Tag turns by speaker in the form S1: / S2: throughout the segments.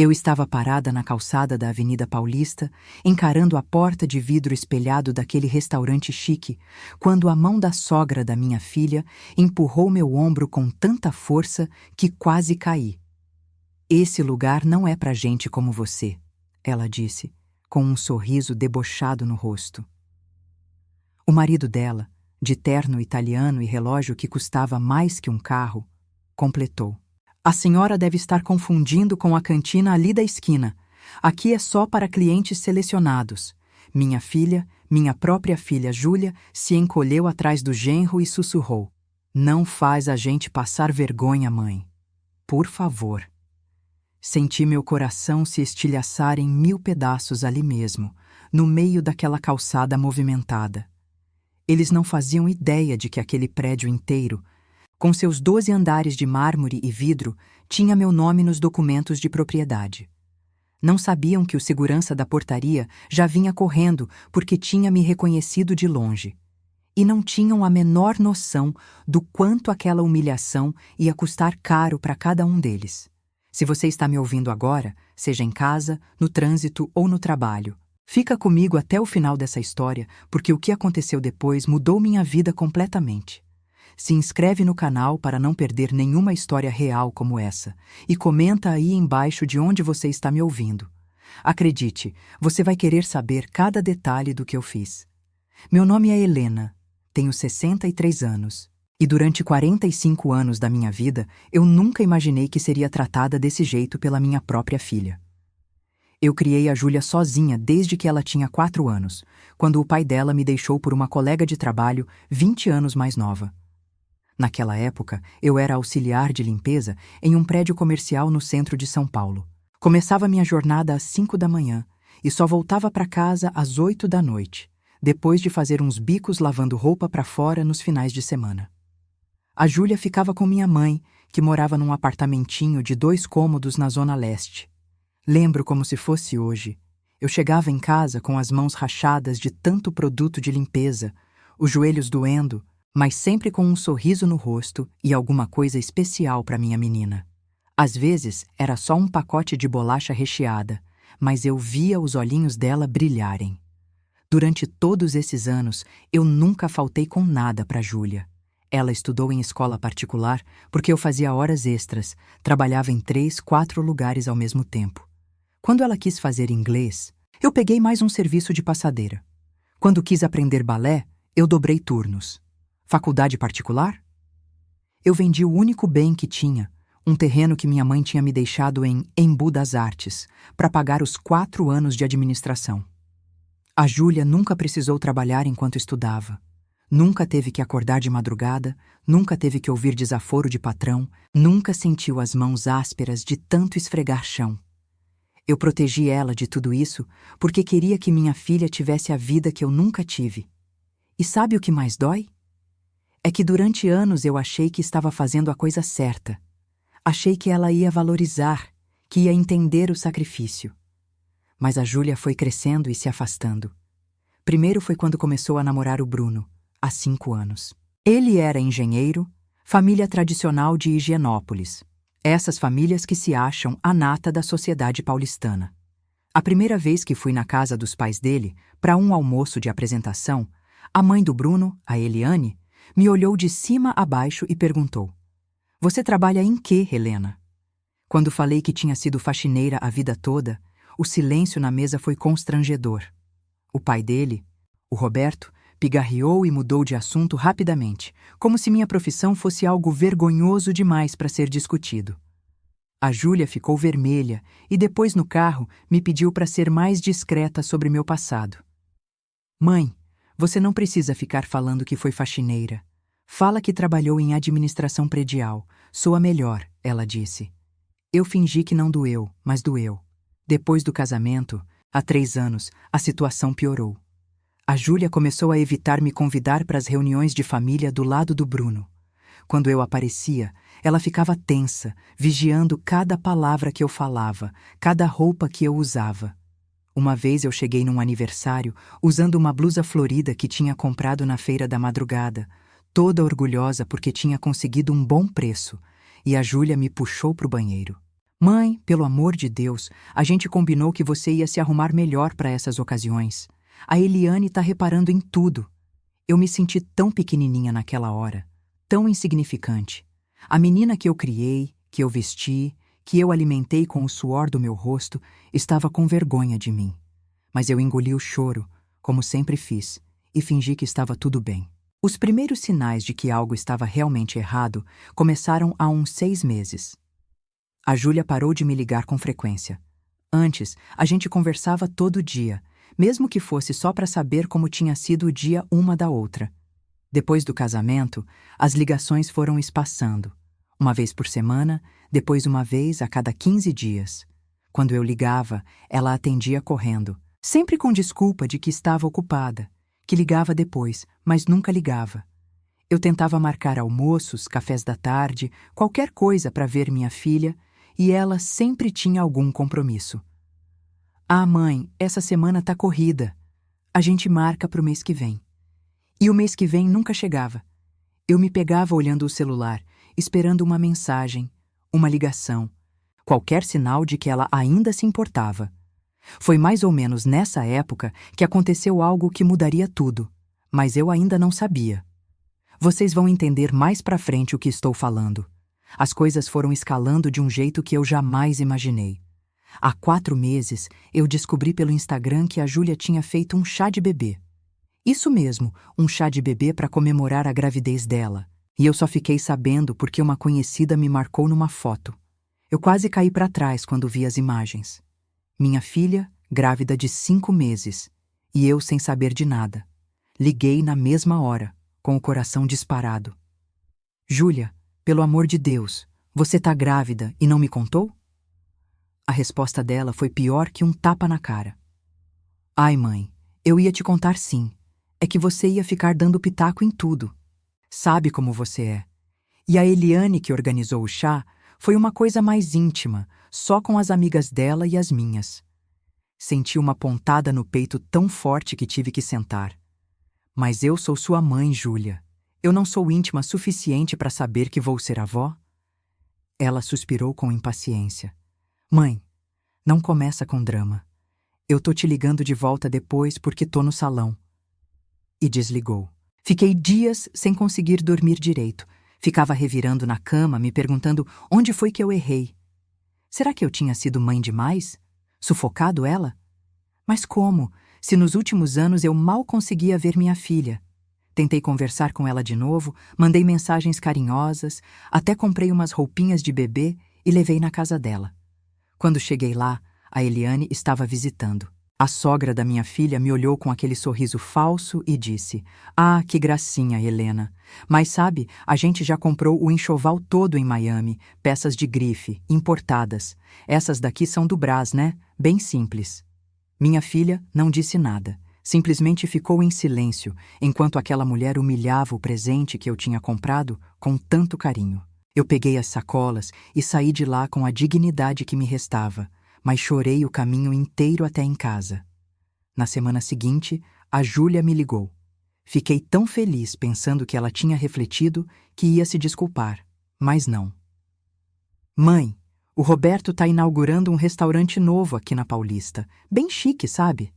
S1: Eu estava parada na calçada da Avenida Paulista, encarando a porta de vidro espelhado daquele restaurante chique, quando a mão da sogra da minha filha empurrou meu ombro com tanta força que quase caí. "Esse lugar não é pra gente como você", ela disse, com um sorriso debochado no rosto. O marido dela, de terno italiano e relógio que custava mais que um carro, completou: "A senhora deve estar confundindo com a cantina ali da esquina. Aqui é só para clientes selecionados." Minha própria filha Júlia, se encolheu atrás do genro e sussurrou: "Não faz a gente passar vergonha, mãe. Por favor." Senti meu coração se estilhaçar em 1000 pedaços ali mesmo, no meio daquela calçada movimentada. Eles não faziam ideia de que aquele prédio inteiro, com seus 12 andares de mármore e vidro, tinha meu nome nos documentos de propriedade. Não sabiam que o segurança da portaria já vinha correndo porque tinha me reconhecido de longe. E não tinham a menor noção do quanto aquela humilhação ia custar caro para cada um deles. Se você está me ouvindo agora, seja em casa, no trânsito ou no trabalho, fica comigo até o final dessa história, porque o que aconteceu depois mudou minha vida completamente. Se inscreve no canal para não perder nenhuma história real como essa e comenta aí embaixo de onde você está me ouvindo. Acredite, você vai querer saber cada detalhe do que eu fiz. Meu nome é Helena, tenho 63 anos e durante 45 anos da minha vida eu nunca imaginei que seria tratada desse jeito pela minha própria filha. Eu criei a Júlia sozinha desde que ela tinha 4 anos, quando o pai dela me deixou por uma colega de trabalho 20 anos mais nova. Naquela época, eu era auxiliar de limpeza em um prédio comercial no centro de São Paulo. Começava minha jornada às 5 da manhã e só voltava para casa às 8 da noite, depois de fazer uns bicos lavando roupa para fora nos finais de semana. A Júlia ficava com minha mãe, que morava num apartamentinho de 2 cômodos na Zona Leste. Lembro como se fosse hoje. Eu chegava em casa com as mãos rachadas de tanto produto de limpeza, os joelhos doendo, mas sempre com um sorriso no rosto e alguma coisa especial para minha menina. Às vezes era só um pacote de bolacha recheada, mas eu via os olhinhos dela brilharem. Durante todos esses anos, eu nunca faltei com nada para Júlia. Ela estudou em escola particular porque eu fazia horas extras, trabalhava em 3, 4 lugares ao mesmo tempo. Quando ela quis fazer inglês, eu peguei mais um serviço de passadeira. Quando quis aprender balé, eu dobrei turnos. Faculdade particular? Eu vendi o único bem que tinha, um terreno que minha mãe tinha me deixado em Embu das Artes, para pagar os 4 anos de administração. A Júlia nunca precisou trabalhar enquanto estudava. Nunca teve que acordar de madrugada, nunca teve que ouvir desaforo de patrão, nunca sentiu as mãos ásperas de tanto esfregar chão. Eu protegi ela de tudo isso porque queria que minha filha tivesse a vida que eu nunca tive. E sabe o que mais dói? É que durante anos eu achei que estava fazendo a coisa certa. Achei que ela ia valorizar, que ia entender o sacrifício. Mas a Júlia foi crescendo e se afastando. Primeiro foi quando começou a namorar o Bruno, há 5 anos. Ele era engenheiro, família tradicional de Higienópolis. Essas famílias que se acham a nata da sociedade paulistana. A primeira vez que fui na casa dos pais dele, para um almoço de apresentação, a mãe do Bruno, a Eliane, me olhou de cima a baixo e perguntou: "Você trabalha em quê, Helena?" Quando falei que tinha sido faxineira a vida toda, o silêncio na mesa foi constrangedor. O pai dele, o Roberto, pigarreou e mudou de assunto rapidamente, como se minha profissão fosse algo vergonhoso demais para ser discutido. A Júlia ficou vermelha e depois no carro me pediu para ser mais discreta sobre meu passado. "Mãe, você não precisa ficar falando que foi faxineira. Fala que trabalhou em administração predial. Soa melhor", ela disse. Eu fingi que não doeu, mas doeu. Depois do casamento, há 3 anos, a situação piorou. A Júlia começou a evitar me convidar para as reuniões de família do lado do Bruno. Quando eu aparecia, ela ficava tensa, vigiando cada palavra que eu falava, cada roupa que eu usava. Uma vez eu cheguei num aniversário usando uma blusa florida que tinha comprado na feira da madrugada, toda orgulhosa porque tinha conseguido um bom preço, e a Júlia me puxou para o banheiro. Mãe, pelo amor de Deus, a gente combinou que você ia se arrumar melhor para essas ocasiões. A Eliane tá reparando em tudo. Eu me senti tão pequenininha naquela hora, tão insignificante. A menina que eu criei, que eu vesti, que eu alimentei com o suor do meu rosto, estava com vergonha de mim. Mas eu engoli o choro, como sempre fiz, e fingi que estava tudo bem. Os primeiros sinais de que algo estava realmente errado começaram há uns 6 meses. A Júlia parou de me ligar com frequência. Antes, a gente conversava todo dia, mesmo que fosse só para saber como tinha sido o dia uma da outra. Depois do casamento, as ligações foram espaçando. Uma vez por semana, depois uma vez a cada 15 dias. Quando eu ligava, ela atendia correndo, sempre com desculpa de que estava ocupada, que ligava depois, mas nunca ligava. Eu tentava marcar almoços, cafés da tarde, qualquer coisa para ver minha filha, e ela sempre tinha algum compromisso. Ah, mãe, essa semana tá corrida. A gente marca pro mês que vem. E o mês que vem nunca chegava. Eu me pegava olhando o celular, esperando uma mensagem, uma ligação, qualquer sinal de que ela ainda se importava. Foi mais ou menos nessa época que aconteceu algo que mudaria tudo, mas eu ainda não sabia. Vocês vão entender mais pra frente o que estou falando. As coisas foram escalando de um jeito que eu jamais imaginei. Há 4 meses, eu descobri pelo Instagram que a Júlia tinha feito um chá de bebê. Isso mesmo, um chá de bebê para comemorar a gravidez dela. E eu só fiquei sabendo porque uma conhecida me marcou numa foto. Eu quase caí para trás quando vi as imagens. Minha filha, grávida de 5 meses, e eu sem saber de nada. Liguei na mesma hora, com o coração disparado. Júlia, pelo amor de Deus, você tá grávida e não me contou? A resposta dela foi pior que um tapa na cara. Ai, mãe, eu ia te contar sim. É que você ia ficar dando pitaco em tudo. Sabe como você é. E a Eliane que organizou o chá foi uma coisa mais íntima, só com as amigas dela e as minhas. Senti uma pontada no peito tão forte que tive que sentar. Mas eu sou sua mãe, Júlia. Eu não sou íntima suficiente para saber que vou ser avó? Ela suspirou com impaciência. Mãe, não começa com drama. Eu tô te ligando de volta depois porque tô no salão. E desligou. Fiquei dias sem conseguir dormir direito. Ficava revirando na cama, me perguntando onde foi que eu errei. Será que eu tinha sido mãe demais? Sufocado ela? Mas como, se nos últimos anos eu mal conseguia ver minha filha? Tentei conversar com ela de novo, mandei mensagens carinhosas, até comprei umas roupinhas de bebê e levei na casa dela. Quando cheguei lá, a Eliane estava visitando. A sogra da minha filha me olhou com aquele sorriso falso e disse: Ah, que gracinha, Helena. Mas sabe, a gente já comprou o enxoval todo em Miami, peças de grife, importadas. Essas daqui são do Brás, né? Bem simples. Minha filha não disse nada. Simplesmente ficou em silêncio, enquanto aquela mulher humilhava o presente que eu tinha comprado com tanto carinho. Eu peguei as sacolas e saí de lá com a dignidade que me restava, mas chorei o caminho inteiro até em casa. Na semana seguinte, a Júlia me ligou. Fiquei tão feliz pensando que ela tinha refletido que ia se desculpar, mas não. Mãe, o Roberto tá inaugurando um restaurante novo aqui na Paulista, bem chique, sabe?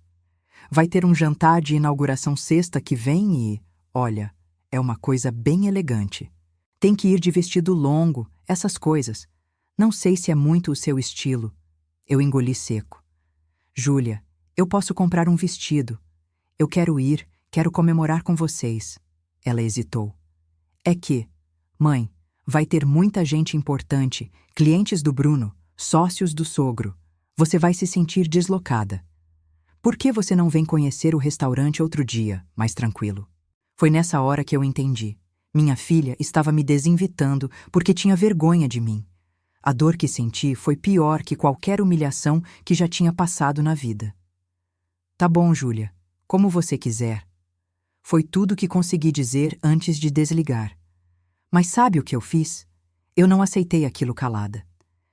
S1: Vai ter um jantar de inauguração sexta que vem e, olha, é uma coisa bem elegante. Tem que ir de vestido longo, essas coisas. Não sei se é muito o seu estilo. Eu engoli seco. Júlia, eu posso comprar um vestido. Eu quero ir, quero comemorar com vocês. Ela hesitou. É que, mãe, vai ter muita gente importante, clientes do Bruno, sócios do sogro. Você vai se sentir deslocada. Por que você não vem conhecer o restaurante outro dia, mais tranquilo? Foi nessa hora que eu entendi. Minha filha estava me desinvitando porque tinha vergonha de mim. A dor que senti foi pior que qualquer humilhação que já tinha passado na vida. Tá bom, Júlia, como você quiser. Foi tudo que consegui dizer antes de desligar. Mas sabe o que eu fiz? Eu não aceitei aquilo calada.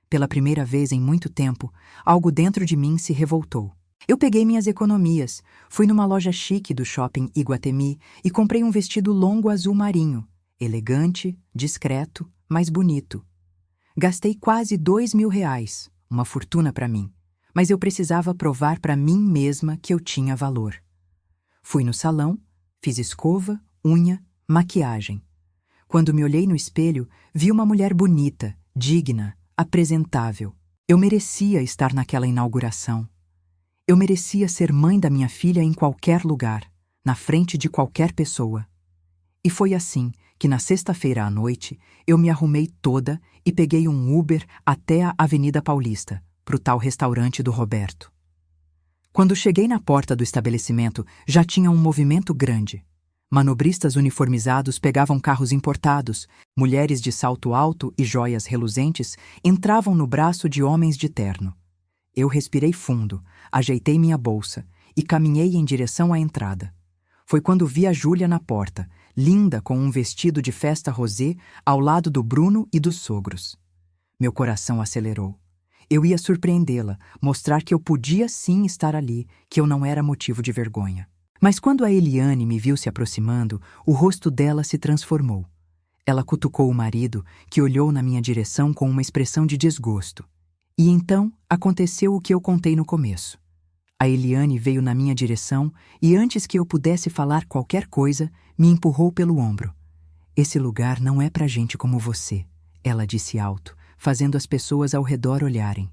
S1: Pela primeira vez em muito tempo, algo dentro de mim se revoltou. Eu peguei minhas economias, fui numa loja chique do shopping Iguatemi e comprei um vestido longo azul marinho, elegante, discreto, mas bonito. Gastei quase R$ 2.000, uma fortuna para mim, mas eu precisava provar para mim mesma que eu tinha valor. Fui no salão, fiz escova, unha, maquiagem. Quando me olhei no espelho, vi uma mulher bonita, digna, apresentável. Eu merecia estar naquela inauguração. Eu merecia ser mãe da minha filha em qualquer lugar, na frente de qualquer pessoa. E foi assim que, na sexta-feira à noite, eu me arrumei toda e peguei um Uber até a Avenida Paulista, pro tal restaurante do Roberto. Quando cheguei na porta do estabelecimento, já tinha um movimento grande. Manobristas uniformizados pegavam carros importados, mulheres de salto alto e joias reluzentes entravam no braço de homens de terno. Eu respirei fundo, ajeitei minha bolsa e caminhei em direção à entrada. Foi quando vi a Júlia na porta, linda com um vestido de festa rosé ao lado do Bruno e dos sogros. Meu coração acelerou. Eu ia surpreendê-la, mostrar que eu podia sim estar ali, que eu não era motivo de vergonha. Mas quando a Eliane me viu se aproximando, o rosto dela se transformou. Ela cutucou o marido, que olhou na minha direção com uma expressão de desgosto. E então aconteceu o que eu contei no começo. A Eliane veio na minha direção e, antes que eu pudesse falar qualquer coisa, me empurrou pelo ombro. "Esse lugar não é pra gente como você", ela disse alto, fazendo as pessoas ao redor olharem.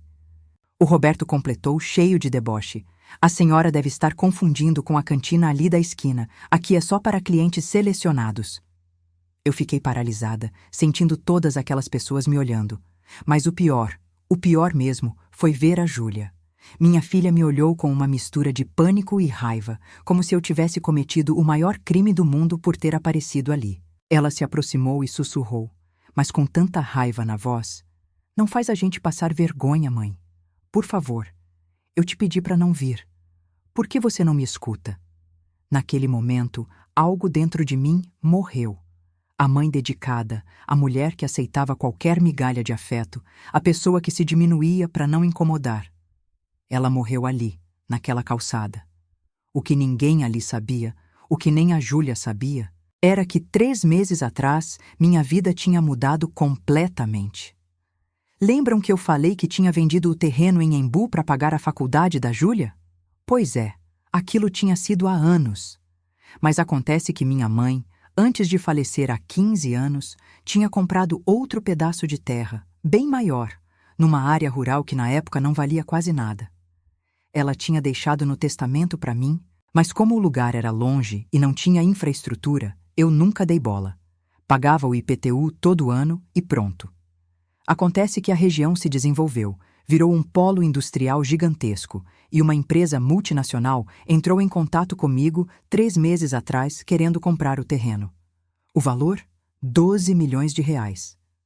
S1: O Roberto completou, cheio de deboche. "A senhora deve estar confundindo com a cantina ali da esquina. Aqui é só para clientes selecionados." Eu fiquei paralisada, sentindo todas aquelas pessoas me olhando. Mas o pior mesmo, foi ver a Júlia. Minha filha me olhou com uma mistura de pânico e raiva, como se eu tivesse cometido o maior crime do mundo por ter aparecido ali. Ela se aproximou e sussurrou, mas com tanta raiva na voz: "Não faz a gente passar vergonha, mãe. Por favor, eu te pedi para não vir. Por que você não me escuta?" Naquele momento, algo dentro de mim morreu. A mãe dedicada, a mulher que aceitava qualquer migalha de afeto, a pessoa que se diminuía para não incomodar. Ela morreu ali, naquela calçada. O que ninguém ali sabia, o que nem a Júlia sabia, era que 3 meses atrás minha vida tinha mudado completamente. Lembram que eu falei que tinha vendido o terreno em Embu para pagar a faculdade da Júlia? Pois é, aquilo tinha sido há anos. Mas acontece que minha mãe, antes de falecer há 15 anos, tinha comprado outro pedaço de terra, bem maior, numa área rural que na época não valia quase nada. Ela tinha deixado no testamento para mim, mas como o lugar era longe e não tinha infraestrutura, eu nunca dei bola. Pagava o IPTU todo ano e pronto. Acontece que a região se desenvolveu, virou um polo industrial gigantesco e uma empresa multinacional entrou em contato comigo 3 meses atrás querendo comprar o terreno. O valor? R$ 12 milhões.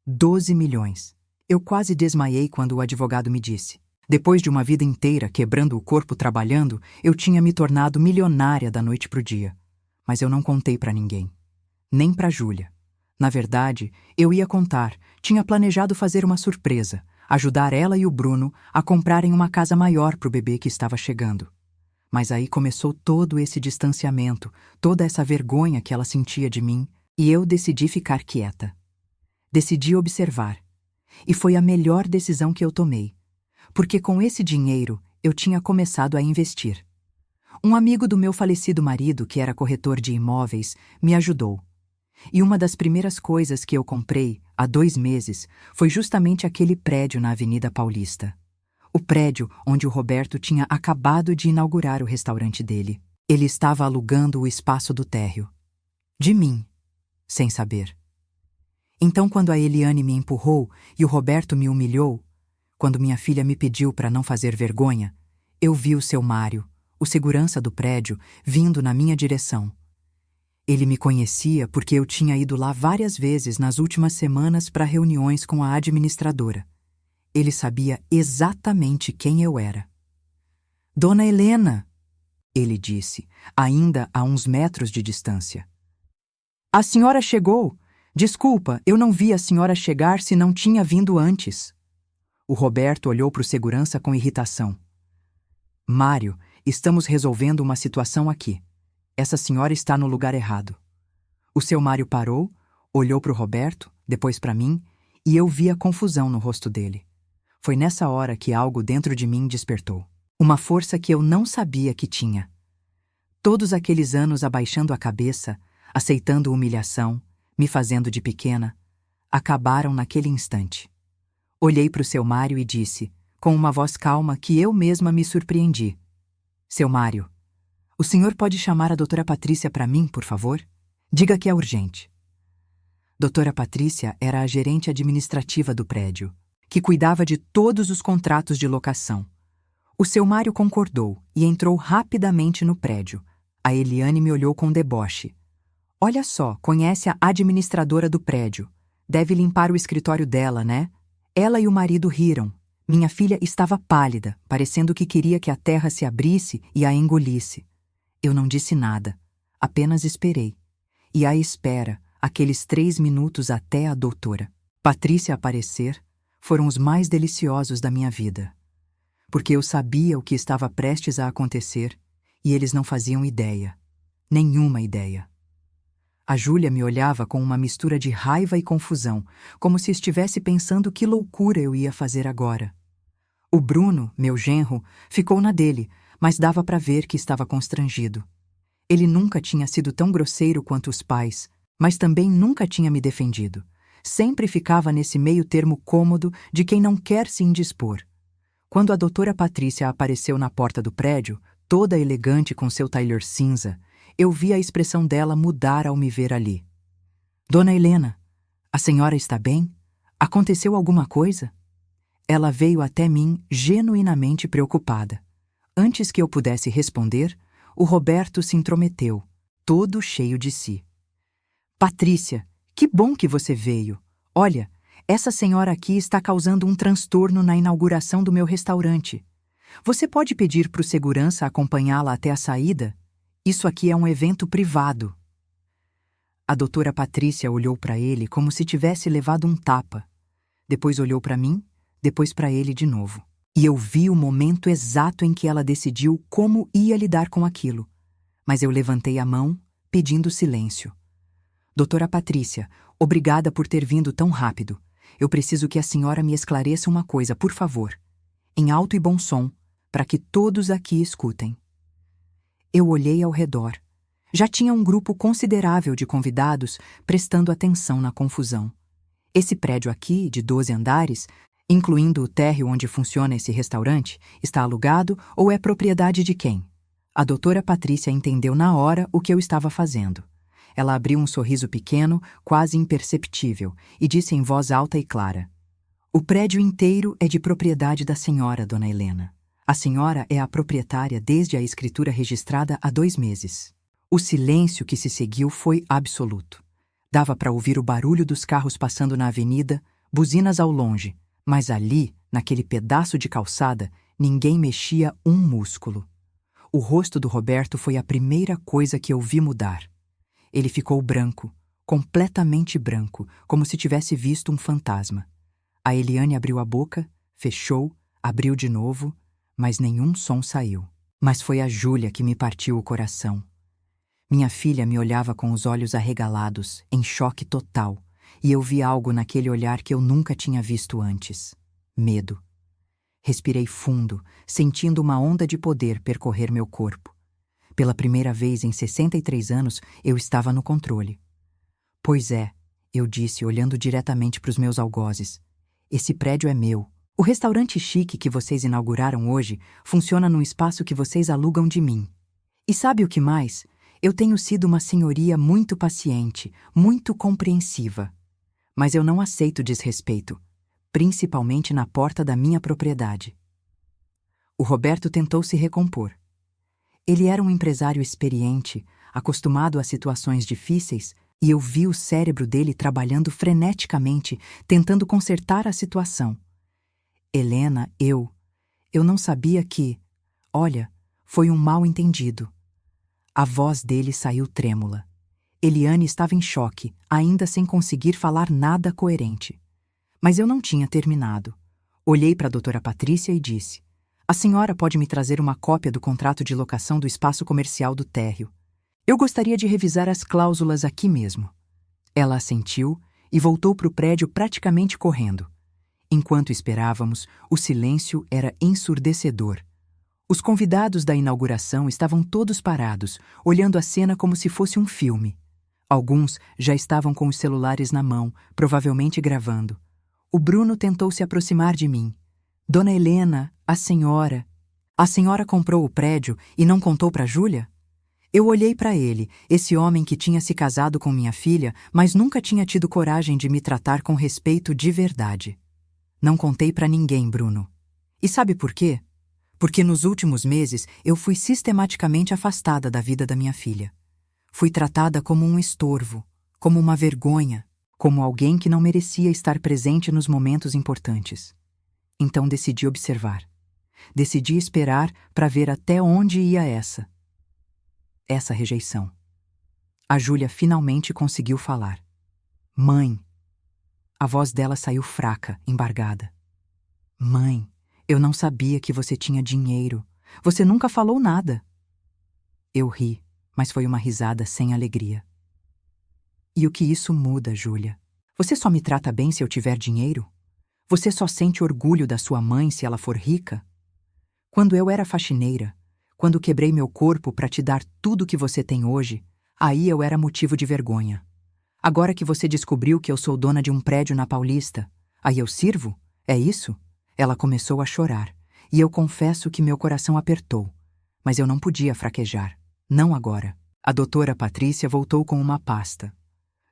S1: 12 milhões. Eu quase desmaiei quando o advogado me disse. Depois de uma vida inteira quebrando o corpo trabalhando, eu tinha me tornado milionária da noite pro dia. Mas eu não contei para ninguém. Nem para Júlia. Na verdade, eu ia contar, tinha planejado fazer uma surpresa, ajudar ela e o Bruno a comprarem uma casa maior pro bebê que estava chegando. Mas aí começou todo esse distanciamento, toda essa vergonha que ela sentia de mim, e eu decidi ficar quieta. Decidi observar. E foi a melhor decisão que eu tomei. Porque com esse dinheiro eu tinha começado a investir. Um amigo do meu falecido marido, que era corretor de imóveis, me ajudou. E uma das primeiras coisas que eu comprei, há 2 meses, foi justamente aquele prédio na Avenida Paulista. O prédio onde o Roberto tinha acabado de inaugurar o restaurante dele. Ele estava alugando o espaço do térreo. De mim, sem saber. Então, quando a Eliane me empurrou e o Roberto me humilhou, quando minha filha me pediu para não fazer vergonha, eu vi o seu Mário, o segurança do prédio, vindo na minha direção. Ele me conhecia porque eu tinha ido lá várias vezes nas últimas semanas para reuniões com a administradora. Ele sabia exatamente quem eu era. "Dona Helena", ele disse, ainda a uns metros de distância. "A senhora chegou. Desculpa, eu não vi a senhora chegar se não tinha vindo antes." O Roberto olhou para o segurança com irritação. "Mário, estamos resolvendo uma situação aqui. Essa senhora está no lugar errado." O seu Mário parou, olhou para o Roberto, depois para mim, e eu vi a confusão no rosto dele. Foi nessa hora que algo dentro de mim despertou. Uma força que eu não sabia que tinha. Todos aqueles anos abaixando a cabeça, aceitando humilhação, me fazendo de pequena, acabaram naquele instante. Olhei para o seu Mário e disse, com uma voz calma que eu mesma me surpreendi: Seu Mário, o senhor pode chamar a doutora Patrícia para mim, por favor? Diga que é urgente. Doutora Patrícia era a gerente administrativa do prédio, que cuidava de todos os contratos de locação. O seu Mário concordou e entrou rapidamente no prédio. A Eliane me olhou com deboche. Olha só, conhece a administradora do prédio. Deve limpar o escritório dela, né? Ela e o marido riram. Minha filha estava pálida, parecendo que queria que a terra se abrisse e a engolisse. Eu não disse nada, apenas esperei. E à espera, aqueles 3 minutos até a doutora Patrícia aparecer, foram os mais deliciosos da minha vida. Porque eu sabia o que estava prestes a acontecer e eles não faziam ideia. Nenhuma ideia. A Júlia me olhava com uma mistura de raiva e confusão, como se estivesse pensando que loucura eu ia fazer agora. O Bruno, meu genro, ficou na dele, mas dava para ver que estava constrangido. Ele nunca tinha sido tão grosseiro quanto os pais, mas também nunca tinha me defendido. Sempre ficava nesse meio termo cômodo de quem não quer se indispor. Quando a doutora Patrícia apareceu na porta do prédio, toda elegante com seu tailleur cinza, eu vi a expressão dela mudar ao me ver ali. Dona Helena, a senhora está bem? Aconteceu alguma coisa? Ela veio até mim genuinamente preocupada. Antes que eu pudesse responder, o Roberto se intrometeu, todo cheio de si. Patrícia, que bom que você veio. Olha, essa senhora aqui está causando um transtorno na inauguração do meu restaurante. Você pode pedir para o segurança acompanhá-la até a saída? Isso aqui é um evento privado. A doutora Patrícia olhou para ele como se tivesse levado um tapa. Depois olhou para mim, depois para ele de novo. E eu vi o momento exato em que ela decidiu como ia lidar com aquilo. Mas eu levantei a mão, pedindo silêncio. Doutora Patrícia, obrigada por ter vindo tão rápido. Eu preciso que a senhora me esclareça uma coisa, por favor. Em alto e bom som, para que todos aqui escutem. Eu olhei ao redor. Já tinha um grupo considerável de convidados prestando atenção na confusão. Esse prédio aqui, de 12 andares, incluindo o térreo onde funciona esse restaurante, está alugado ou é propriedade de quem? A doutora Patrícia entendeu na hora o que eu estava fazendo. Ela abriu um sorriso pequeno, quase imperceptível, e disse em voz alta e clara: O prédio inteiro é de propriedade da senhora, dona Helena. A senhora é a proprietária desde a escritura registrada há 2 meses. O silêncio que se seguiu foi absoluto. Dava para ouvir o barulho dos carros passando na avenida, buzinas ao longe, mas ali, naquele pedaço de calçada, ninguém mexia um músculo. O rosto do Roberto foi a primeira coisa que eu vi mudar. Ele ficou branco, completamente branco, como se tivesse visto um fantasma. A Eliane abriu a boca, fechou, abriu de novo, mas nenhum som saiu. Mas foi a Júlia que me partiu o coração. Minha filha me olhava com os olhos arregalados, em choque total, e eu vi algo naquele olhar que eu nunca tinha visto antes. Medo. Respirei fundo, sentindo uma onda de poder percorrer meu corpo. Pela primeira vez em 63 anos, eu estava no controle. Pois é, eu disse, olhando diretamente para os meus algozes. Esse prédio é meu. O restaurante chique que vocês inauguraram hoje funciona num espaço que vocês alugam de mim. E sabe o que mais? Eu tenho sido uma senhoria muito paciente, muito compreensiva. Mas eu não aceito desrespeito, principalmente na porta da minha propriedade. O Roberto tentou se recompor. Ele era um empresário experiente, acostumado a situações difíceis, e eu vi o cérebro dele trabalhando freneticamente, tentando consertar a situação. Helena, eu não sabia que... Olha, foi um mal-entendido. A voz dele saiu trêmula. Eliane estava em choque, ainda sem conseguir falar nada coerente. Mas eu não tinha terminado. Olhei para a doutora Patrícia e disse: A senhora pode me trazer uma cópia do contrato de locação do espaço comercial do térreo. Eu gostaria de revisar as cláusulas aqui mesmo. Ela assentiu e voltou para o prédio praticamente correndo. Enquanto esperávamos, o silêncio era ensurdecedor. Os convidados da inauguração estavam todos parados, olhando a cena como se fosse um filme. Alguns já estavam com os celulares na mão, provavelmente gravando. O Bruno tentou se aproximar de mim. Dona Helena, a senhora comprou o prédio e não contou para Júlia? Eu olhei para ele, esse homem que tinha se casado com minha filha, mas nunca tinha tido coragem de me tratar com respeito de verdade. Não contei para ninguém, Bruno. E sabe por quê? Porque nos últimos meses eu fui sistematicamente afastada da vida da minha filha. Fui tratada como um estorvo, como uma vergonha, como alguém que não merecia estar presente nos momentos importantes. Então decidi observar. Decidi esperar para ver até onde ia essa rejeição. A Júlia finalmente conseguiu falar. Mãe. A voz dela saiu fraca, embargada. Mãe, eu não sabia que você tinha dinheiro. Você nunca falou nada. Eu ri, mas foi uma risada sem alegria. E o que isso muda, Júlia? Você só me trata bem se eu tiver dinheiro? Você só sente orgulho da sua mãe se ela for rica? Quando eu era faxineira, quando quebrei meu corpo para te dar tudo que você tem hoje, aí eu era motivo de vergonha. Agora que você descobriu que eu sou dona de um prédio na Paulista, aí eu sirvo? É isso? Ela começou a chorar, e eu confesso que meu coração apertou. Mas eu não podia fraquejar. Não agora. A doutora Patrícia voltou com uma pasta.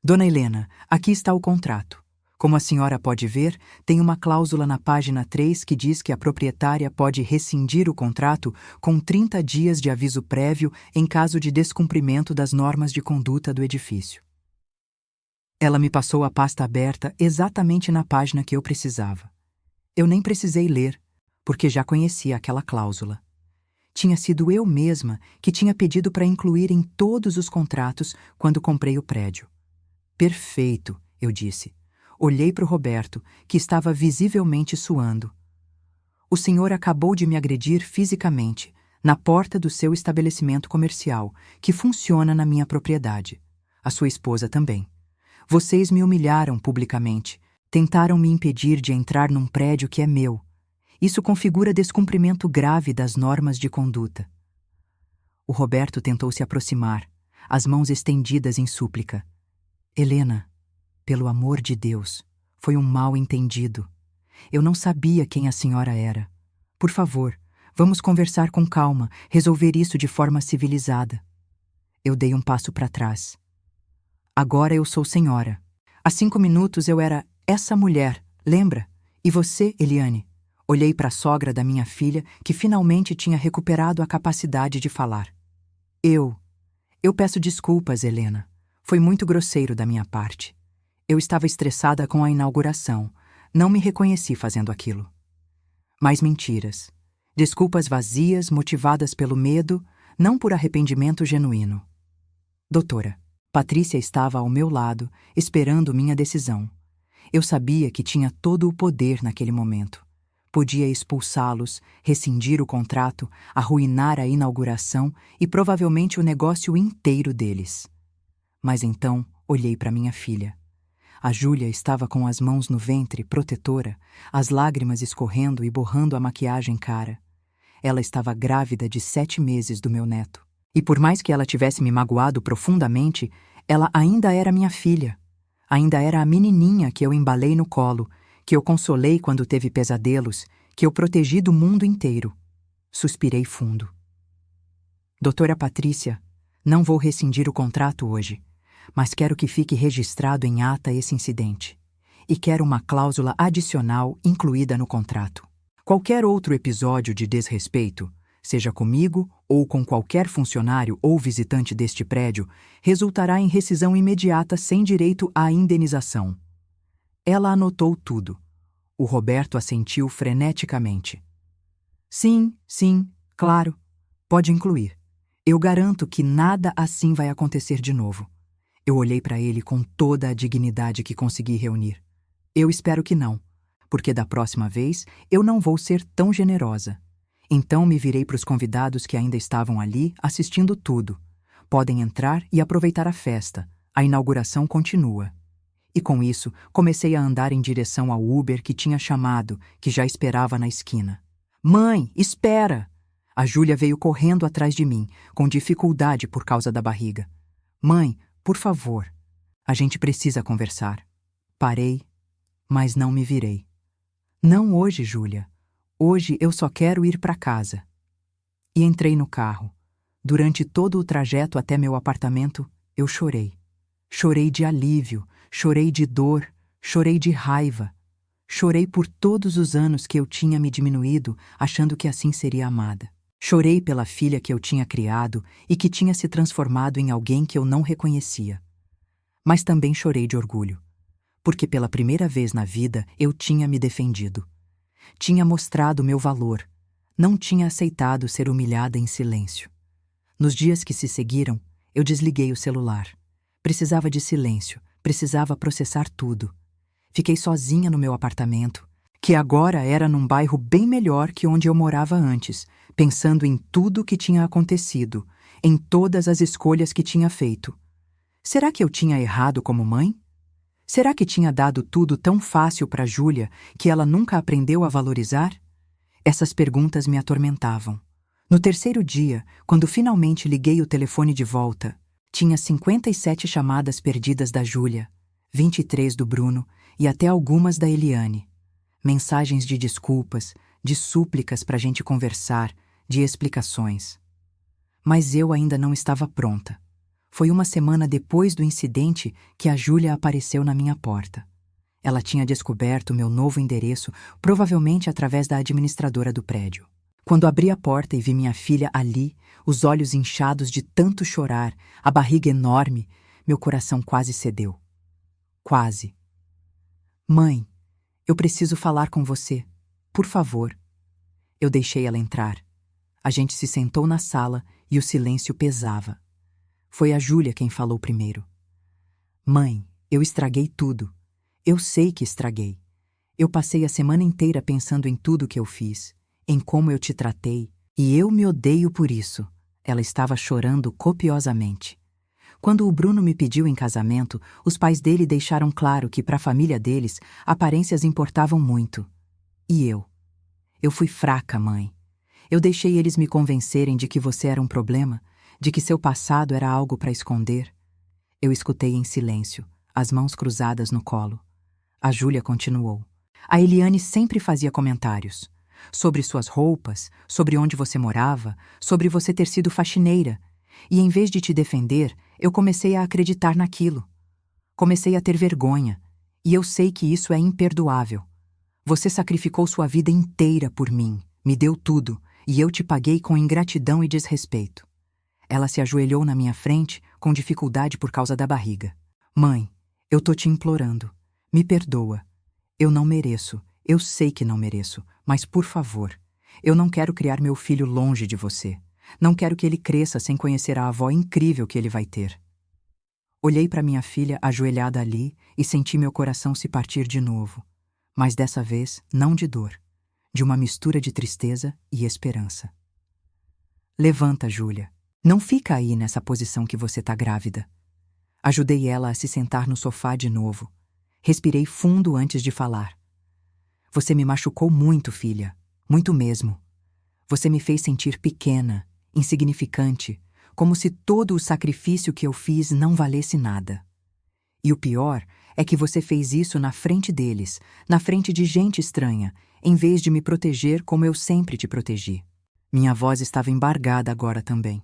S1: Dona Helena, aqui está o contrato. Como a senhora pode ver, tem uma cláusula na página 3 que diz que a proprietária pode rescindir o contrato com 30 dias de aviso prévio em caso de descumprimento das normas de conduta do edifício. Ela me passou a pasta aberta exatamente na página que eu precisava. Eu nem precisei ler, porque já conhecia aquela cláusula. Tinha sido eu mesma que tinha pedido para incluir em todos os contratos quando comprei o prédio. Perfeito, eu disse. Olhei para o Roberto, que estava visivelmente suando. O senhor acabou de me agredir fisicamente, na porta do seu estabelecimento comercial, que funciona na minha propriedade. A sua esposa também. Vocês me humilharam publicamente, tentaram me impedir de entrar num prédio que é meu. Isso configura descumprimento grave das normas de conduta. O Roberto tentou se aproximar, as mãos estendidas em súplica. Helena, pelo amor de Deus, foi um mal-entendido. Eu não sabia quem a senhora era. Por favor, vamos conversar com calma, resolver isso de forma civilizada. Eu dei um passo para trás. Agora eu sou senhora. Há 5 minutos eu era essa mulher, lembra? E você, Eliane? Olhei para a sogra da minha filha, que finalmente tinha recuperado a capacidade de falar. Eu peço desculpas, Helena. Foi muito grosseiro da minha parte. Eu estava estressada com a inauguração. Não me reconheci fazendo aquilo. Mais mentiras. Desculpas vazias, motivadas pelo medo, não por arrependimento genuíno. Doutora, Patrícia estava ao meu lado, esperando minha decisão. Eu sabia que tinha todo o poder naquele momento. Podia expulsá-los, rescindir o contrato, arruinar a inauguração e provavelmente o negócio inteiro deles. Mas então olhei para minha filha. A Júlia estava com as mãos no ventre, protetora, as lágrimas escorrendo e borrando a maquiagem cara. Ela estava grávida de 7 meses do meu neto. E por mais que ela tivesse me magoado profundamente, ela ainda era minha filha. Ainda era a menininha que eu embalei no colo, que eu consolei quando teve pesadelos, que eu protegi do mundo inteiro. Suspirei fundo. Doutora Patrícia, não vou rescindir o contrato hoje, mas quero que fique registrado em ata esse incidente. E quero uma cláusula adicional incluída no contrato. Qualquer outro episódio de desrespeito, seja comigo ou com qualquer funcionário ou visitante deste prédio, resultará em rescisão imediata sem direito à indenização. Ela anotou tudo. O Roberto assentiu freneticamente. Sim, claro. Pode incluir. Eu garanto que nada assim vai acontecer de novo. Eu olhei para ele com toda a dignidade que consegui reunir. Eu espero que não, porque da próxima vez eu não vou ser tão generosa. Então me virei para os convidados que ainda estavam ali assistindo tudo. Podem entrar e aproveitar a festa. A inauguração continua. E com isso, comecei a andar em direção ao Uber que tinha chamado, que já esperava na esquina. Mãe, espera! A Júlia veio correndo atrás de mim, com dificuldade por causa da barriga. Mãe, por favor, a gente precisa conversar. Parei, mas não me virei. Não hoje, Júlia. Hoje eu só quero ir para casa. E entrei no carro. Durante todo o trajeto até meu apartamento, eu chorei. Chorei de alívio, chorei de dor, chorei de raiva. Chorei por todos os anos que eu tinha me diminuído, achando que assim seria amada. Chorei pela filha que eu tinha criado e que tinha se transformado em alguém que eu não reconhecia. Mas também chorei de orgulho, porque pela primeira vez na vida eu tinha me defendido. Tinha mostrado meu valor. Não tinha aceitado ser humilhada em silêncio. Nos dias que se seguiram, eu desliguei o celular. Precisava de silêncio, precisava processar tudo. Fiquei sozinha no meu apartamento, que agora era num bairro bem melhor que onde eu morava antes, pensando em tudo que tinha acontecido, em todas as escolhas que tinha feito. Será que eu tinha errado como mãe? Será que tinha dado tudo tão fácil para Júlia que ela nunca aprendeu a valorizar? Essas perguntas me atormentavam. No terceiro dia, quando finalmente liguei o telefone de volta, tinha 57 chamadas perdidas da Júlia, 23 do Bruno e até algumas da Eliane. Mensagens de desculpas, de súplicas para a gente conversar, de explicações. Mas eu ainda não estava pronta. Foi uma semana depois do incidente que a Júlia apareceu na minha porta. Ela tinha descoberto meu novo endereço, provavelmente através da administradora do prédio. Quando abri a porta e vi minha filha ali, os olhos inchados de tanto chorar, a barriga enorme, meu coração quase cedeu. Quase. Mãe, eu preciso falar com você. Por favor. Eu deixei ela entrar. A gente se sentou na sala e o silêncio pesava. Foi a Júlia quem falou primeiro. Mãe, eu estraguei tudo. Eu sei que estraguei. Eu passei a semana inteira pensando em tudo que eu fiz, em como eu te tratei, e eu me odeio por isso. Ela estava chorando copiosamente. Quando o Bruno me pediu em casamento, os pais dele deixaram claro que para a família deles, aparências importavam muito. E eu? Eu fui fraca, mãe. Eu deixei eles me convencerem de que você era um problema, de que seu passado era algo para esconder. Eu escutei em silêncio, as mãos cruzadas no colo. A Júlia continuou. A Eliane sempre fazia comentários. Sobre suas roupas, sobre onde você morava, sobre você ter sido faxineira. E em vez de te defender, eu comecei a acreditar naquilo. Comecei a ter vergonha. E eu sei que isso é imperdoável. Você sacrificou sua vida inteira por mim, me deu tudo, e eu te paguei com ingratidão e desrespeito. Ela se ajoelhou na minha frente, com dificuldade por causa da barriga. Mãe, eu tô te implorando. Me perdoa. Eu não mereço. Eu sei que não mereço. Mas, por favor, eu não quero criar meu filho longe de você. Não quero que ele cresça sem conhecer a avó incrível que ele vai ter. Olhei para minha filha ajoelhada ali e senti meu coração se partir de novo. Mas dessa vez, não de dor. De uma mistura de tristeza e esperança. Levanta, Júlia. Não fica aí nessa posição que você tá grávida. Ajudei ela a se sentar no sofá de novo. Respirei fundo antes de falar. Você me machucou muito, filha. Muito mesmo. Você me fez sentir pequena, insignificante, como se todo o sacrifício que eu fiz não valesse nada. E o pior é que você fez isso na frente deles, na frente de gente estranha, em vez de me proteger como eu sempre te protegi. Minha voz estava embargada agora também.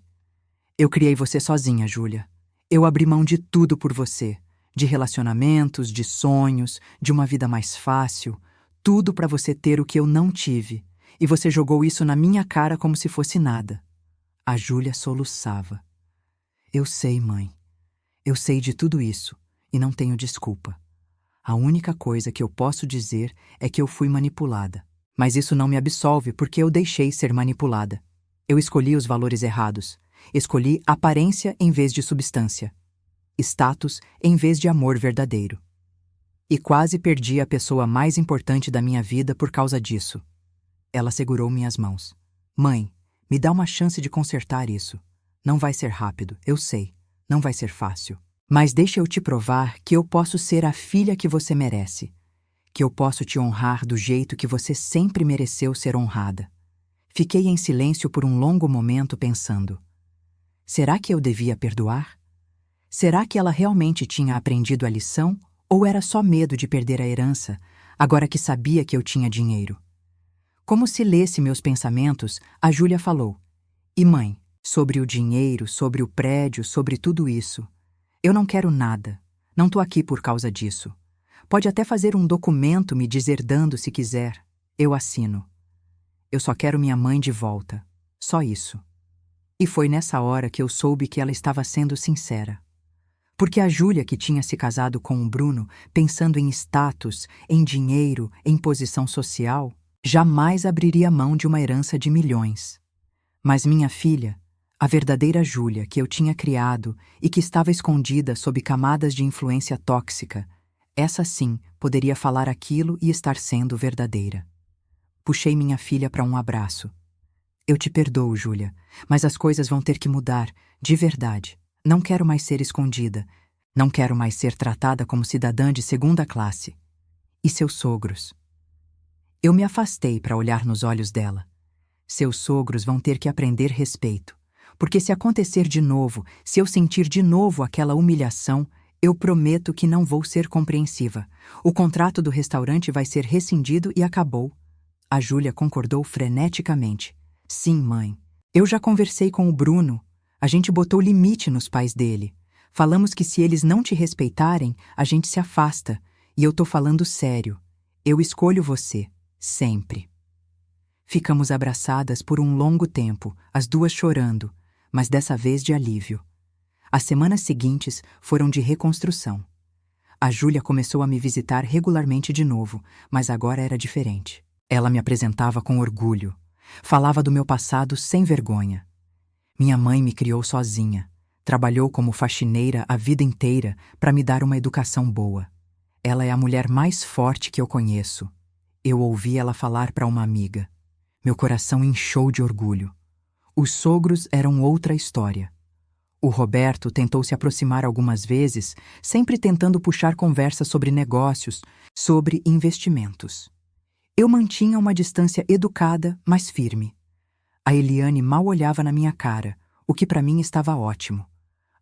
S1: Eu criei você sozinha, Júlia. Eu abri mão de tudo por você. De relacionamentos, de sonhos, de uma vida mais fácil. Tudo para você ter o que eu não tive. E você jogou isso na minha cara como se fosse nada. A Júlia soluçava. Eu sei, mãe. Eu sei de tudo isso. E não tenho desculpa. A única coisa que eu posso dizer é que eu fui manipulada. Mas isso não me absolve porque eu deixei ser manipulada. Eu escolhi os valores errados. Escolhi aparência em vez de substância. Status em vez de amor verdadeiro. E quase perdi a pessoa mais importante da minha vida por causa disso. Ela segurou minhas mãos. Mãe, me dá uma chance de consertar isso. Não vai ser rápido, eu sei. Não vai ser fácil. Mas deixa eu te provar que eu posso ser a filha que você merece, que eu posso te honrar do jeito que você sempre mereceu ser honrada. Fiquei em silêncio por um longo momento pensando. Será que eu devia perdoar? Será que ela realmente tinha aprendido a lição ou era só medo de perder a herança, agora que sabia que eu tinha dinheiro? Como se lesse meus pensamentos, a Júlia falou. E mãe, sobre o dinheiro, sobre o prédio, sobre tudo isso. Eu não quero nada. Não tô aqui por causa disso. Pode até fazer um documento me deserdando se quiser. Eu assino. Eu só quero minha mãe de volta. Só isso. E foi nessa hora que eu soube que ela estava sendo sincera. Porque a Júlia, que tinha se casado com o Bruno, pensando em status, em dinheiro, em posição social, jamais abriria mão de uma herança de milhões. Mas minha filha, a verdadeira Júlia que eu tinha criado e que estava escondida sob camadas de influência tóxica, essa sim poderia falar aquilo e estar sendo verdadeira. Puxei minha filha para um abraço. Eu te perdoo, Júlia, mas as coisas vão ter que mudar, de verdade. Não quero mais ser escondida. Não quero mais ser tratada como cidadã de segunda classe. E seus sogros? Eu me afastei para olhar nos olhos dela. Seus sogros vão ter que aprender respeito, porque se acontecer de novo, se eu sentir de novo aquela humilhação, eu prometo que não vou ser compreensiva. O contrato do restaurante vai ser rescindido e acabou. A Júlia concordou freneticamente. Sim, mãe. Eu já conversei com o Bruno. A gente botou limite nos pais dele. Falamos que se eles não te respeitarem, a gente se afasta. E eu tô falando sério. Eu escolho você. Sempre. Ficamos abraçadas por um longo tempo, as duas chorando, mas dessa vez de alívio. As semanas seguintes foram de reconstrução. A Júlia começou a me visitar regularmente de novo, mas agora era diferente. Ela me apresentava com orgulho. Falava do meu passado sem vergonha. Minha mãe me criou sozinha. Trabalhou como faxineira a vida inteira para me dar uma educação boa. Ela é a mulher mais forte que eu conheço. Eu ouvi ela falar para uma amiga. Meu coração inchou de orgulho. Os sogros eram outra história. O Roberto tentou se aproximar algumas vezes, sempre tentando puxar conversa sobre negócios, sobre investimentos. Eu mantinha uma distância educada, mas firme. A Eliane mal olhava na minha cara, o que para mim estava ótimo.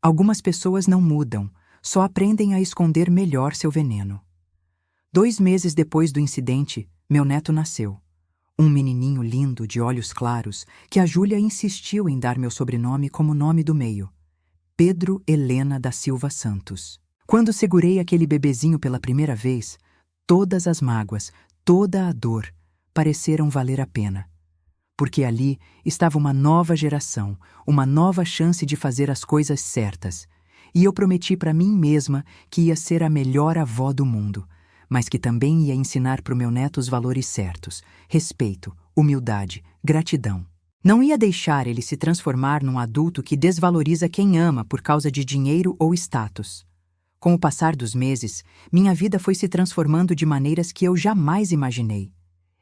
S1: Algumas pessoas não mudam, só aprendem a esconder melhor seu veneno. 2 meses depois do incidente, meu neto nasceu. Um menininho lindo de olhos claros, que a Júlia insistiu em dar meu sobrenome como nome do meio. Pedro Helena da Silva Santos. Quando segurei aquele bebezinho pela primeira vez, todas as mágoas, toda a dor, pareceram valer a pena. Porque ali estava uma nova geração, uma nova chance de fazer as coisas certas. E eu prometi para mim mesma que ia ser a melhor avó do mundo, mas que também ia ensinar para o meu neto os valores certos: respeito, humildade, gratidão. Não ia deixar ele se transformar num adulto que desvaloriza quem ama por causa de dinheiro ou status. Com o passar dos meses, minha vida foi se transformando de maneiras que eu jamais imaginei.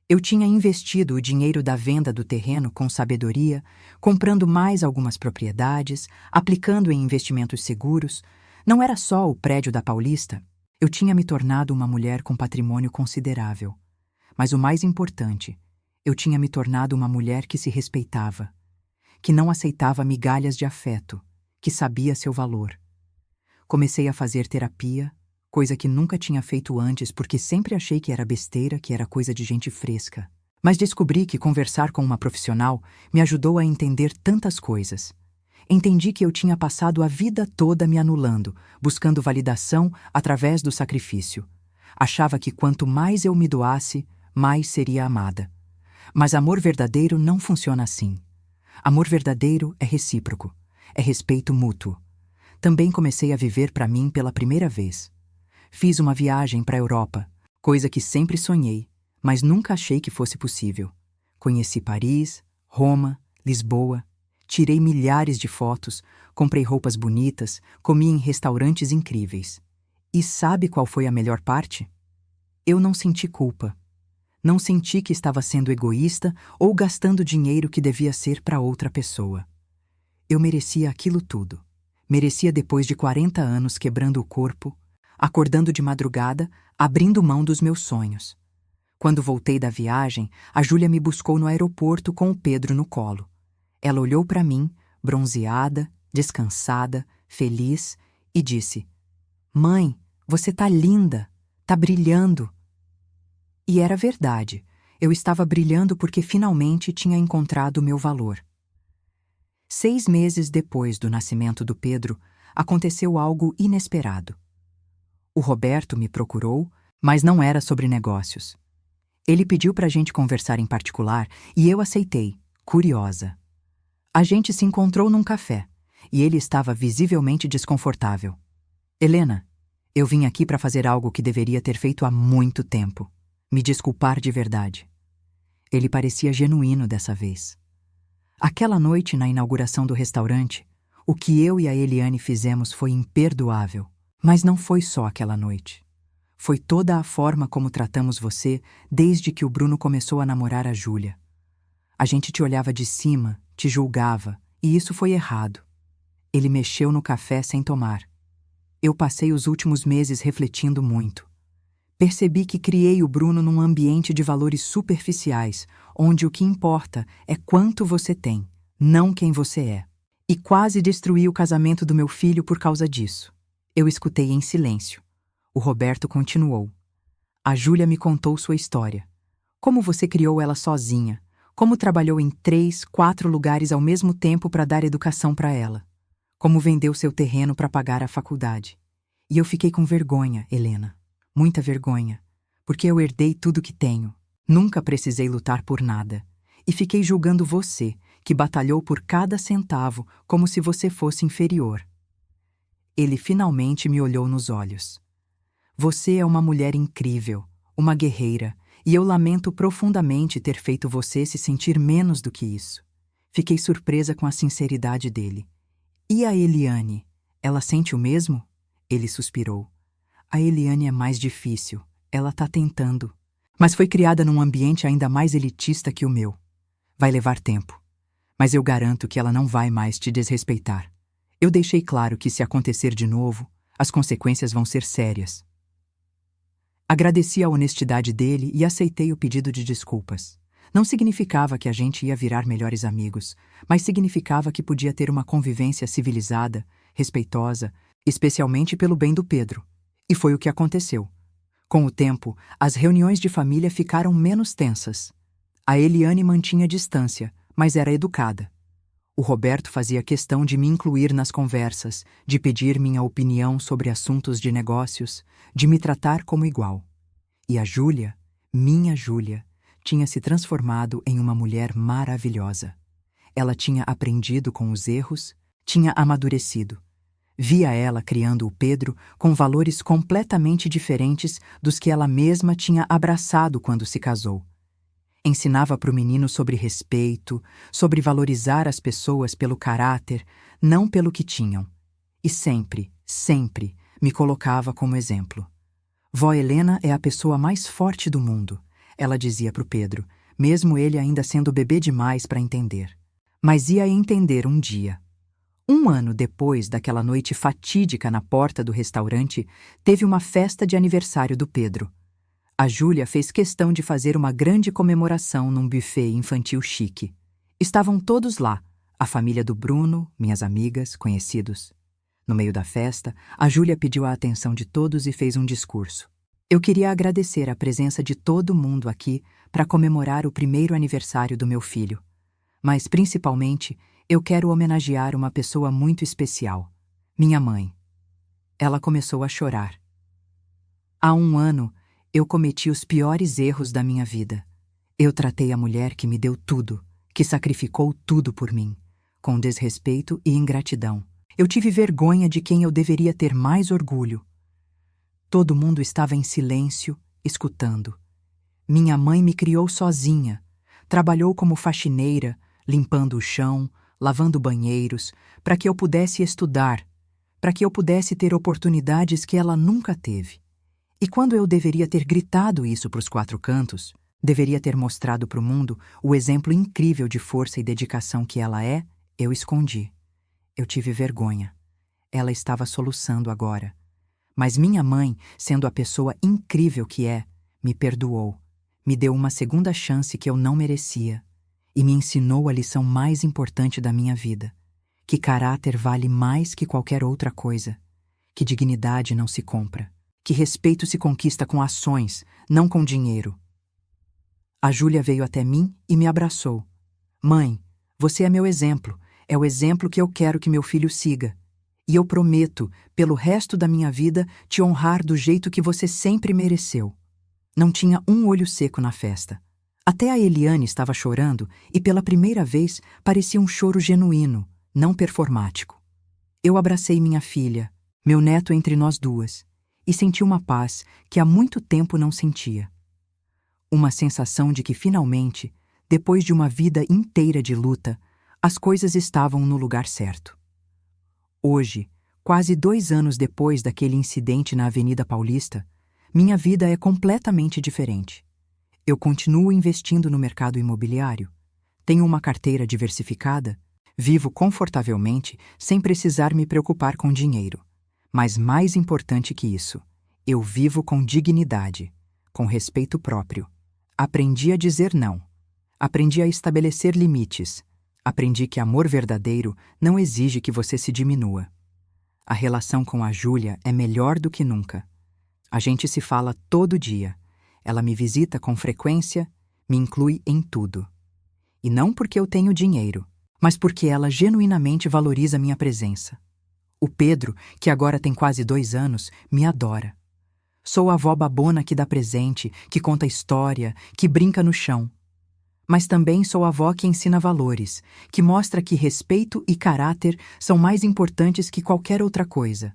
S1: Eu tinha investido o dinheiro da venda do terreno com sabedoria, comprando mais algumas propriedades, aplicando em investimentos seguros. Não era só o prédio da Paulista. Eu tinha me tornado uma mulher com patrimônio considerável. Mas o mais importante, eu tinha me tornado uma mulher que se respeitava, que não aceitava migalhas de afeto, que sabia seu valor. Comecei a fazer terapia, coisa que nunca tinha feito antes porque sempre achei que era besteira, que era coisa de gente fresca. Mas descobri que conversar com uma profissional me ajudou a entender tantas coisas. Entendi que eu tinha passado a vida toda me anulando, buscando validação através do sacrifício. Achava que quanto mais eu me doasse, mais seria amada. Mas amor verdadeiro não funciona assim. Amor verdadeiro é recíproco, é respeito mútuo. Também comecei a viver para mim pela primeira vez. Fiz uma viagem para a Europa, coisa que sempre sonhei, mas nunca achei que fosse possível. Conheci Paris, Roma, Lisboa, tirei milhares de fotos, comprei roupas bonitas, comi em restaurantes incríveis. E sabe qual foi a melhor parte? Eu não senti culpa. Não senti que estava sendo egoísta ou gastando dinheiro que devia ser para outra pessoa. Eu merecia aquilo tudo. Merecia depois de 40 anos quebrando o corpo, acordando de madrugada, abrindo mão dos meus sonhos. Quando voltei da viagem, a Júlia me buscou no aeroporto com o Pedro no colo. Ela olhou para mim, bronzeada, descansada, feliz, e disse: "Mãe, você tá linda, tá brilhando." E era verdade, eu estava brilhando porque finalmente tinha encontrado o meu valor. 6 meses depois do nascimento do Pedro, aconteceu algo inesperado. O Roberto me procurou, mas não era sobre negócios. Ele pediu para a gente conversar em particular e eu aceitei, curiosa. A gente se encontrou num café e ele estava visivelmente desconfortável. "Helena, eu vim aqui para fazer algo que deveria ter feito há muito tempo. Me desculpar de verdade." Ele parecia genuíno dessa vez. Aquela noite na inauguração do restaurante, o que eu e a Eliane fizemos foi imperdoável. Mas não foi só aquela noite. Foi toda a forma como tratamos você desde que o Bruno começou a namorar a Júlia. A gente te olhava de cima, te julgava, e isso foi errado. Ele mexeu no café sem tomar. Eu passei os últimos meses refletindo muito. Percebi que criei o Bruno num ambiente de valores superficiais, onde o que importa é quanto você tem, não quem você é. E quase destruí o casamento do meu filho por causa disso. Eu escutei em silêncio. O Roberto continuou. "A Júlia me contou sua história. Como você criou ela sozinha, como trabalhou em 3, 4 lugares ao mesmo tempo para dar educação para ela, como vendeu seu terreno para pagar a faculdade. E eu fiquei com vergonha, Helena. Muita vergonha, porque eu herdei tudo que tenho. Nunca precisei lutar por nada. E fiquei julgando você, que batalhou por cada centavo como se você fosse inferior." Ele finalmente me olhou nos olhos. "Você é uma mulher incrível, uma guerreira, e eu lamento profundamente ter feito você se sentir menos do que isso." Fiquei surpresa com a sinceridade dele. "E a Eliane? Ela sente o mesmo?" Ele suspirou. "A Eliane é mais difícil. Ela tá tentando. Mas foi criada num ambiente ainda mais elitista que o meu. Vai levar tempo. Mas eu garanto que ela não vai mais te desrespeitar. Eu deixei claro que se acontecer de novo, as consequências vão ser sérias." Agradeci a honestidade dele e aceitei o pedido de desculpas. Não significava que a gente ia virar melhores amigos, mas significava que podia ter uma convivência civilizada, respeitosa, especialmente pelo bem do Pedro. E foi o que aconteceu. Com o tempo, as reuniões de família ficaram menos tensas. A Eliane mantinha distância, mas era educada. O Roberto fazia questão de me incluir nas conversas, de pedir minha opinião sobre assuntos de negócios, de me tratar como igual. E a Júlia, minha Júlia, tinha se transformado em uma mulher maravilhosa. Ela tinha aprendido com os erros, tinha amadurecido. Via ela criando o Pedro com valores completamente diferentes dos que ela mesma tinha abraçado quando se casou. Ensinava para o menino sobre respeito, sobre valorizar as pessoas pelo caráter, não pelo que tinham. E sempre, sempre me colocava como exemplo. "Vó Helena é a pessoa mais forte do mundo", ela dizia para o Pedro, mesmo ele ainda sendo bebê demais para entender. Mas ia entender um dia. 1 ano depois daquela noite fatídica na porta do restaurante, teve uma festa de aniversário do Pedro. A Júlia fez questão de fazer uma grande comemoração num buffet infantil chique. Estavam todos lá, a família do Bruno, minhas amigas, conhecidos. No meio da festa, a Júlia pediu a atenção de todos e fez um discurso. "Eu queria agradecer a presença de todo mundo aqui para comemorar o 1º aniversário do meu filho. Mas, principalmente, eu quero homenagear uma pessoa muito especial, minha mãe." Ela começou a chorar. "Há 1 ano, eu cometi os piores erros da minha vida. Eu tratei a mulher que me deu tudo, que sacrificou tudo por mim, com desrespeito e ingratidão. Eu tive vergonha de quem eu deveria ter mais orgulho." Todo mundo estava em silêncio, escutando. Minha mãe me criou sozinha. Trabalhou como faxineira, limpando o chão, lavando banheiros, para que eu pudesse estudar, para que eu pudesse ter oportunidades que ela nunca teve. E quando eu deveria ter gritado isso para os 4 cantos, deveria ter mostrado para o mundo o exemplo incrível de força e dedicação que ela é, eu escondi. Eu tive vergonha. Ela estava soluçando agora. Mas minha mãe, sendo a pessoa incrível que é, me perdoou, me deu uma segunda chance que eu não merecia e me ensinou a lição mais importante da minha vida, que caráter vale mais que qualquer outra coisa, que dignidade não se compra, que respeito se conquista com ações, não com dinheiro. A Júlia veio até mim e me abraçou. Mãe, você é meu exemplo, é o exemplo que eu quero que meu filho siga. E eu prometo, pelo resto da minha vida, te honrar do jeito que você sempre mereceu. Não tinha um olho seco na festa. Até a Eliane estava chorando e pela primeira vez parecia um choro genuíno, não performático. Eu abracei minha filha, meu neto entre nós duas, e senti uma paz que há muito tempo não sentia. Uma sensação de que finalmente, depois de uma vida inteira de luta, as coisas estavam no lugar certo. Hoje, quase 2 anos depois daquele incidente na Avenida Paulista, minha vida é completamente diferente. Eu continuo investindo no mercado imobiliário, tenho uma carteira diversificada, vivo confortavelmente sem precisar me preocupar com dinheiro. Mas mais importante que isso, eu vivo com dignidade, com respeito próprio. Aprendi a dizer não. Aprendi a estabelecer limites. Aprendi que amor verdadeiro não exige que você se diminua. A relação com a Júlia é melhor do que nunca. A gente se fala todo dia. Ela me visita com frequência, me inclui em tudo. E não porque eu tenho dinheiro, mas porque ela genuinamente valoriza minha presença. O Pedro, que agora tem quase 2 anos, me adora. Sou a avó babona que dá presente, que conta história, que brinca no chão. Mas também sou a avó que ensina valores, que mostra que respeito e caráter são mais importantes que qualquer outra coisa.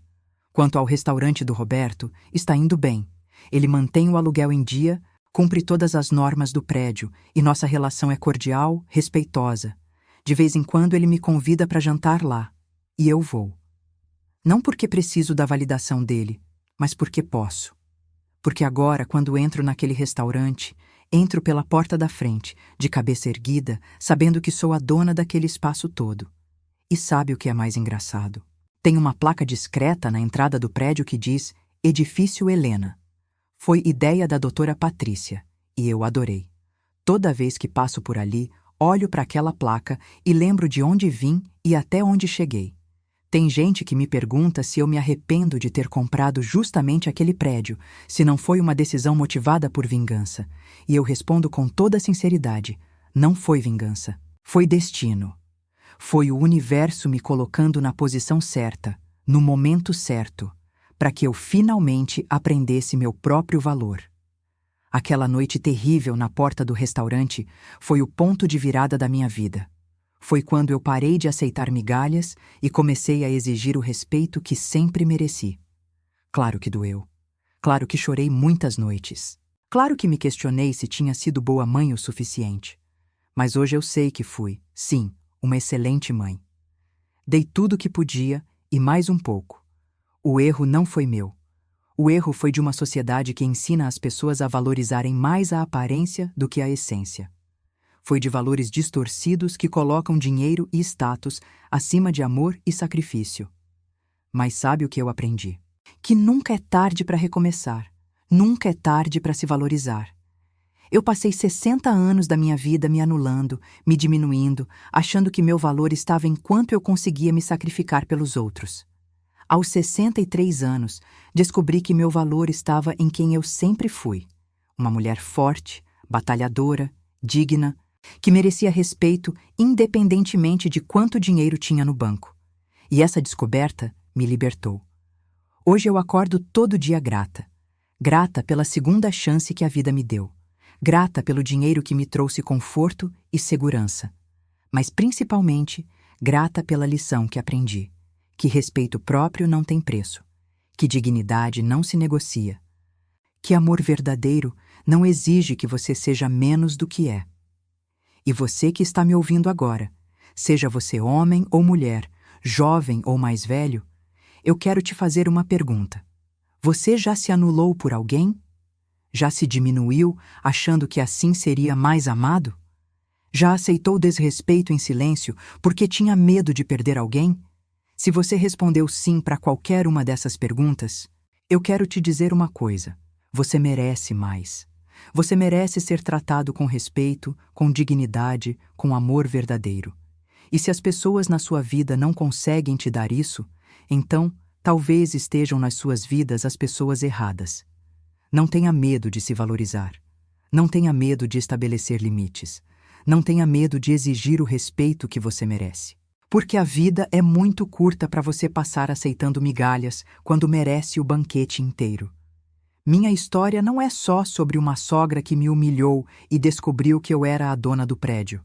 S1: Quanto ao restaurante do Roberto, está indo bem. Ele mantém o aluguel em dia, cumpre todas as normas do prédio e nossa relação é cordial, respeitosa. De vez em quando ele me convida para jantar lá, e eu vou. Não porque preciso da validação dele, mas porque posso. Porque agora, quando entro naquele restaurante, entro pela porta da frente, de cabeça erguida, sabendo que sou a dona daquele espaço todo. E sabe o que é mais engraçado? Tem uma placa discreta na entrada do prédio que diz Edifício Helena. Foi ideia da doutora Patrícia, e eu adorei. Toda vez que passo por ali, olho para aquela placa e lembro de onde vim e até onde cheguei. Tem gente que me pergunta se eu me arrependo de ter comprado justamente aquele prédio, se não foi uma decisão motivada por vingança. E eu respondo com toda sinceridade: não foi vingança, foi destino. Foi o universo me colocando na posição certa, no momento certo, para que eu finalmente aprendesse meu próprio valor. Aquela noite terrível na porta do restaurante foi o ponto de virada da minha vida. Foi quando eu parei de aceitar migalhas e comecei a exigir o respeito que sempre mereci. Claro que doeu. Claro que chorei muitas noites. Claro que me questionei se tinha sido boa mãe o suficiente. Mas hoje eu sei que fui, sim, uma excelente mãe. Dei tudo o que podia e mais um pouco. O erro não foi meu. O erro foi de uma sociedade que ensina as pessoas a valorizarem mais a aparência do que a essência. Foi de valores distorcidos que colocam dinheiro e status acima de amor e sacrifício. Mas sabe o que eu aprendi? Que nunca é tarde para recomeçar. Nunca é tarde para se valorizar. Eu passei 60 anos da minha vida me anulando, me diminuindo, achando que meu valor estava em quanto eu conseguia me sacrificar pelos outros. Aos 63 anos, descobri que meu valor estava em quem eu sempre fui. Uma mulher forte, batalhadora, digna, que merecia respeito independentemente de quanto dinheiro tinha no banco. E essa descoberta me libertou. Hoje eu acordo todo dia grata. Grata pela segunda chance que a vida me deu. Grata pelo dinheiro que me trouxe conforto e segurança. Mas principalmente, grata pela lição que aprendi. Que respeito próprio não tem preço. Que dignidade não se negocia. Que amor verdadeiro não exige que você seja menos do que é. E você que está me ouvindo agora, seja você homem ou mulher, jovem ou mais velho, eu quero te fazer uma pergunta. Você já se anulou por alguém? Já se diminuiu, achando que assim seria mais amado? Já aceitou desrespeito em silêncio porque tinha medo de perder alguém? Se você respondeu sim para qualquer uma dessas perguntas, eu quero te dizer uma coisa: você merece mais. Você merece ser tratado com respeito, com dignidade, com amor verdadeiro. E se as pessoas na sua vida não conseguem te dar isso, então talvez estejam nas suas vidas as pessoas erradas. Não tenha medo de se valorizar. Não tenha medo de estabelecer limites. Não tenha medo de exigir o respeito que você merece. Porque a vida é muito curta para você passar aceitando migalhas quando merece o banquete inteiro. Minha história não é só sobre uma sogra que me humilhou e descobriu que eu era a dona do prédio.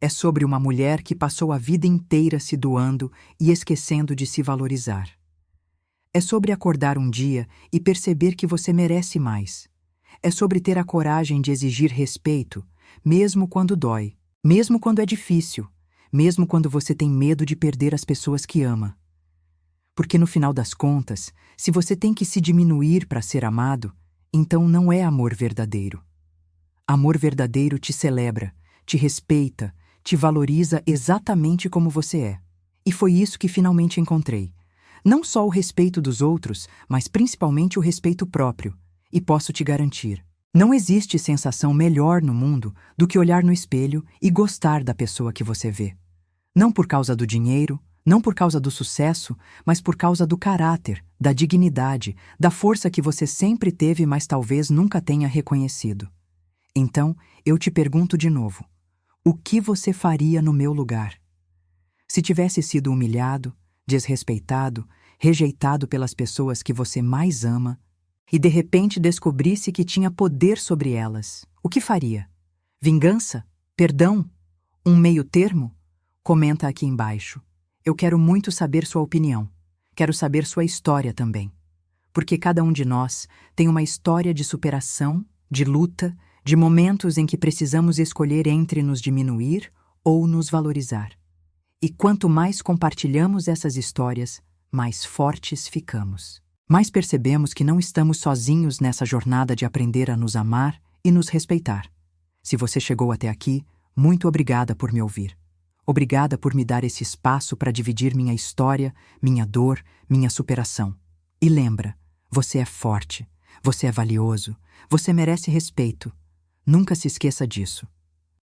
S1: É sobre uma mulher que passou a vida inteira se doando e esquecendo de se valorizar. É sobre acordar um dia e perceber que você merece mais. É sobre ter a coragem de exigir respeito, mesmo quando dói, mesmo quando é difícil, mesmo quando você tem medo de perder as pessoas que ama. Porque no final das contas, se você tem que se diminuir para ser amado, então não é amor verdadeiro. Amor verdadeiro te celebra, te respeita, te valoriza exatamente como você é. E foi isso que finalmente encontrei. Não só o respeito dos outros, mas principalmente o respeito próprio. E posso te garantir, não existe sensação melhor no mundo do que olhar no espelho e gostar da pessoa que você vê. Não por causa do dinheiro, não por causa do sucesso, mas por causa do caráter, da dignidade, da força que você sempre teve, mas talvez nunca tenha reconhecido. Então, eu te pergunto de novo: o que você faria no meu lugar? Se tivesse sido humilhado, desrespeitado, rejeitado pelas pessoas que você mais ama, e de repente descobrisse que tinha poder sobre elas, o que faria? Vingança? Perdão? Um meio termo? Comenta aqui embaixo. Eu quero muito saber sua opinião. Quero saber sua história também. Porque cada um de nós tem uma história de superação, de luta, de momentos em que precisamos escolher entre nos diminuir ou nos valorizar. E quanto mais compartilhamos essas histórias, mais fortes ficamos. Mais percebemos que não estamos sozinhos nessa jornada de aprender a nos amar e nos respeitar. Se você chegou até aqui, muito obrigada por me ouvir. Obrigada por me dar esse espaço para dividir minha história, minha dor, minha superação. E lembra, você é forte, você é valioso, você merece respeito. Nunca se esqueça disso.